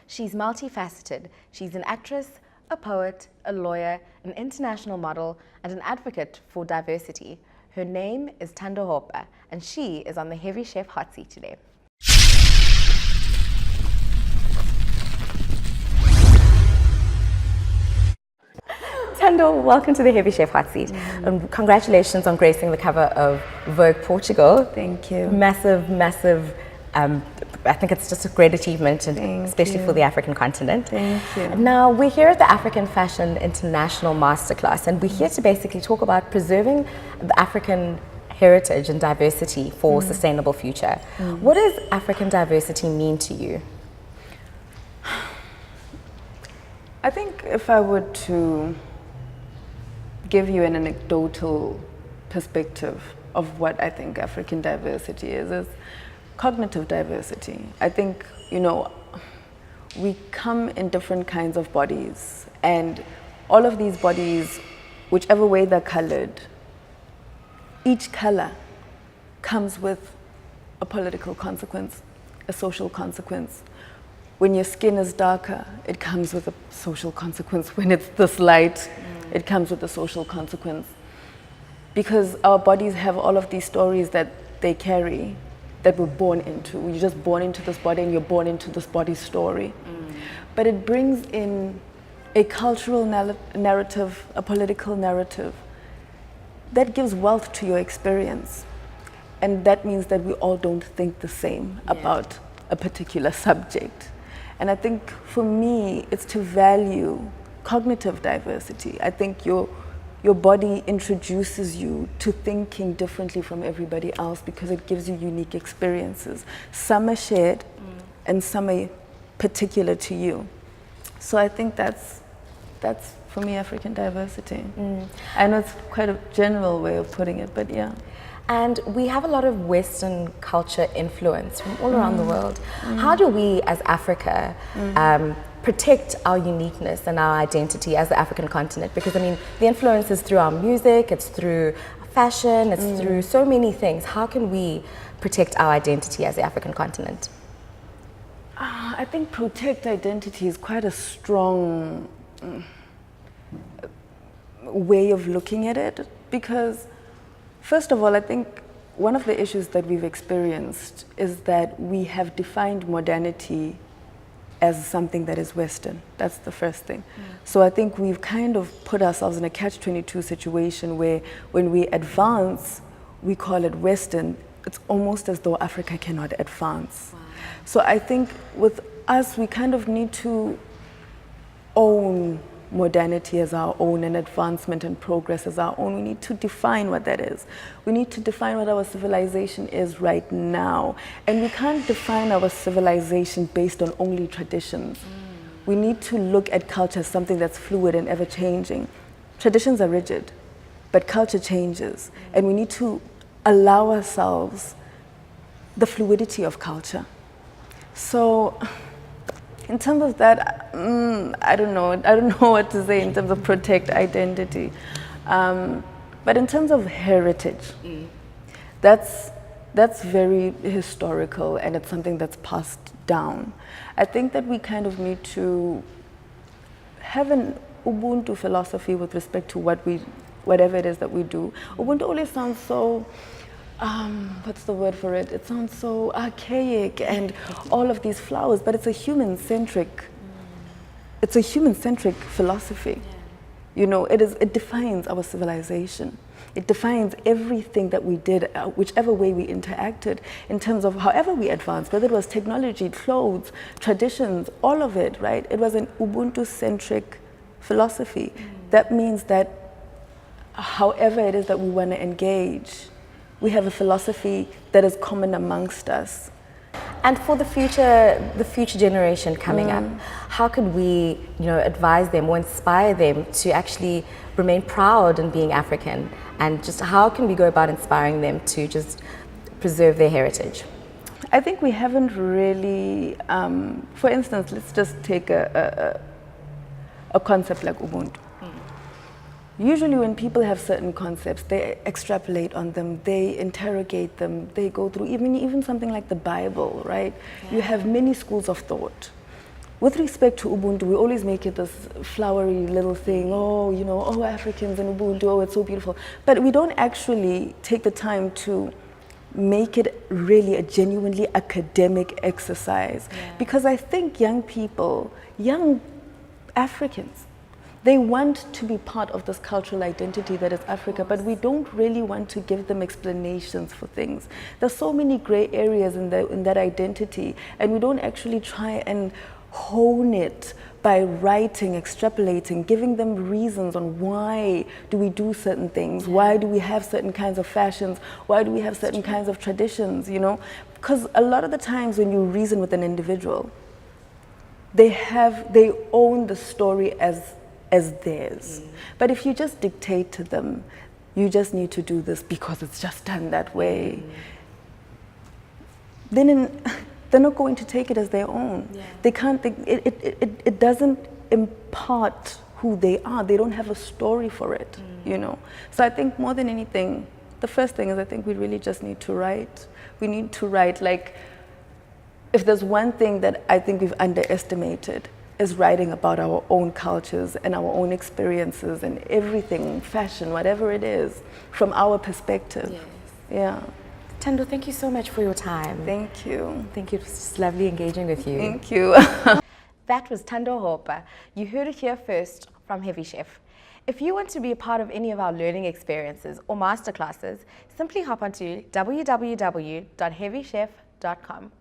She's multifaceted. She's an actress, a poet, a lawyer, an international model, and an advocate for diversity. Her name is Thando Hopa, and she is on the Heavy Chef Hot Seat today. Thando, welcome to the Heavy Chef Hot Seat. And congratulations on gracing the cover of Vogue Portugal. Thank you. Massive, massive. I think it's just a great achievement, and especially for the African continent. Thank you. Now, we're here at the African Fashion International Masterclass, and we're here to basically talk about preserving the African heritage and diversity for a sustainable future. What does African diversity mean to you? I think if I were to give you an anecdotal perspective of what I think African diversity is cognitive diversity. I think, we come in different kinds of bodies, and all of these bodies, whichever way they're colored, each color comes with a political consequence, a social consequence. When your skin is darker, it comes with a social consequence. When it's this light, it comes with a social consequence. Because our bodies have all of these stories that they carry, that we're born into. You're just born into this body, and you're born into this body's story. But it brings in a cultural narrative, a political narrative, that gives wealth to your experience. And that means that we all don't think the same about a particular subject. And I think for me, it's to value cognitive diversity. I think your body introduces you to thinking differently from everybody else because it gives you unique experiences. Some are shared and some are particular to you. So I think that's for me African diversity. I know it's quite a general way of putting it, but yeah. And we have a lot of Western culture influence from all around the world. How do we as Africa protect our uniqueness and our identity as the African continent? Because the influence is through our music, it's through fashion, it's through so many things. How can we protect our identity as the African continent? I think protect identity is quite a strong way of looking at it, because first of all, I think one of the issues that we've experienced is that we have defined modernity as something that is Western. That's the first thing. So I think we've kind of put ourselves in a catch-22 situation where when we advance, we call it Western. It's almost as though Africa cannot advance. Wow. So I think with us, we kind of need to own modernity as our own and advancement and progress as our own. We need to define what that is. We need to define what our civilization is right now. And we can't define our civilization based on only traditions. We need to look at culture as something that's fluid and ever-changing. Traditions are rigid, but culture changes. And we need to allow ourselves the fluidity of culture. So, in terms of that, I don't know what to say in terms of protect identity. But in terms of heritage, that's very historical, and it's something that's passed down. I think that we kind of need to have an Ubuntu philosophy with respect to whatever it is that we do. Ubuntu always sounds so, what's the word for it? It sounds so archaic and all of these flowers, but it's a human-centric, philosophy. It defines our civilization. It defines everything that we did, whichever way we interacted, in terms of however we advanced, whether it was technology, clothes, traditions, all of it, right? It was an Ubuntu-centric philosophy. That means that however it is that we want to engage, we have a philosophy that is common amongst us. And for the future generation coming up, how could we, advise them or inspire them to actually remain proud in being African? And just how can we go about inspiring them to just preserve their heritage? I think we haven't really, for instance, let's just take a concept like Ubuntu. Usually when people have certain concepts, they extrapolate on them, they interrogate them, they go through even something like the Bible, right? Yeah. You have many schools of thought. with respect to Ubuntu, we always make it this flowery little thing. Oh, you know, oh, Africans and Ubuntu, oh, it's so beautiful. But we don't actually take the time to make it really a genuinely academic exercise. Because I think young people, young Africans, they want to be part of this cultural identity that is Africa, but we don't really want to give them explanations for things. There's so many gray areas in that identity, and we don't actually try and hone it by writing, extrapolating, giving them reasons on why do we do certain things, why do we have certain kinds of fashions, why do we have certain kinds of traditions, you know? Because a lot of the times when you reason with an individual, they own the story as theirs. But if you just dictate to them, you just need to do this because it's just done that way, then they're not going to take it as their own. They can't, it doesn't impart who they are. They don't have a story for it, you know. So I think more than anything, the first thing is I think we really just need to write. We need to write, like, if there's one thing that I think we've underestimated, is writing about our own cultures and our own experiences and everything, fashion, whatever it is, from our perspective. Yeah. Thando, thank you so much for your time. Thank you. Thank you. It was just lovely engaging with you. Thank you. That was Thando Hopa. You heard it here first from Heavy Chef. If you want to be a part of any of our learning experiences or masterclasses, simply hop onto www.heavychef.com.